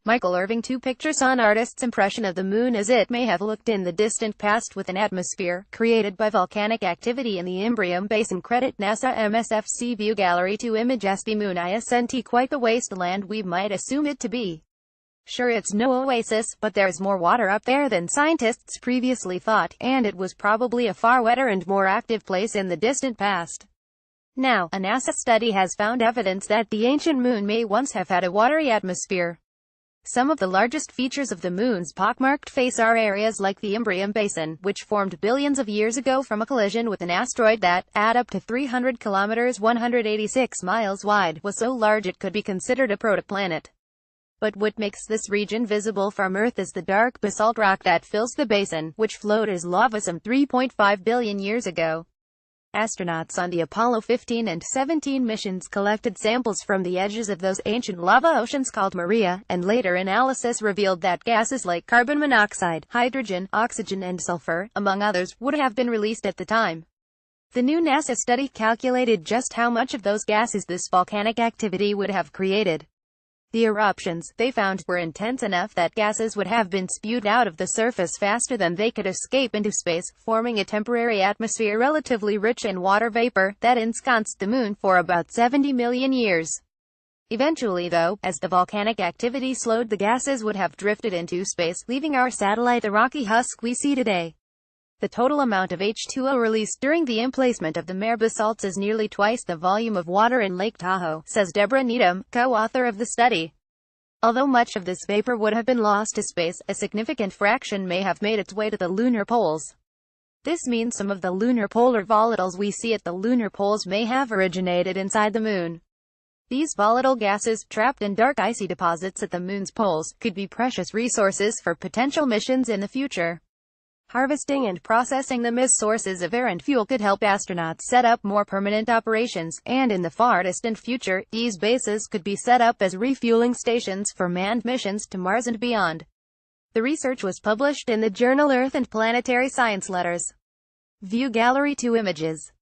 Michael Irving to picturesAn artist's impression of the moon as it may have looked in the distant past with an atmosphere created by volcanic activity in the Imbrium Basin. Credit NASA MSFC View Gallery to images. The moon isn't quite the wasteland we might assume it to be. Sure, it's no oasis, but there's more water up there than scientists previously thought, and it was probably a far wetter and more active place in the distant past. Now, a NASA study has found evidence that the ancient moon may once have had a watery atmosphere. Some of the largest features of the moon's pockmarked face are areas like the Imbrium Basin, which formed billions of years ago from a collision with an asteroid that, at up to 300 kilometers 186 miles wide, was so large it could be considered a protoplanet. But what makes this region visible from Earth is the dark basalt rock that fills the basin, which flowed as lava some 3.5 billion years ago. Astronauts on the Apollo 15 and 17 missions collected samples from the edges of those ancient lava oceans called Maria, and later analysis revealed that gases like carbon monoxide, hydrogen, oxygen and sulfur, among others, would have been released at the time. The new NASA study calculated just how much of those gases this volcanic activity would have created. The eruptions, they found, were intense enough that gases would have been spewed out of the surface faster than they could escape into space, forming a temporary atmosphere relatively rich in water vapor, that ensconced the moon for about 70 million years. Eventually though, as the volcanic activity slowed, the gases would have drifted into space, leaving our satellite the rocky husk we see today. The total amount of H2O released during the emplacement of the mare basalts is nearly twice the volume of water in Lake Tahoe, says Deborah Needham, co-author of the study. Although much of this vapor would have been lost to space, a significant fraction may have made its way to the lunar poles. This means some of the lunar polar volatiles we see at the lunar poles may have originated inside the moon. These volatile gases, trapped in dark icy deposits at the moon's poles, could be precious resources for potential missions in the future. Harvesting and processing them as sources of air and fuel could help astronauts set up more permanent operations, and in the far distant future, these bases could be set up as refueling stations for manned missions to Mars and beyond. The research was published in the journal Earth and Planetary Science Letters. View Gallery to images.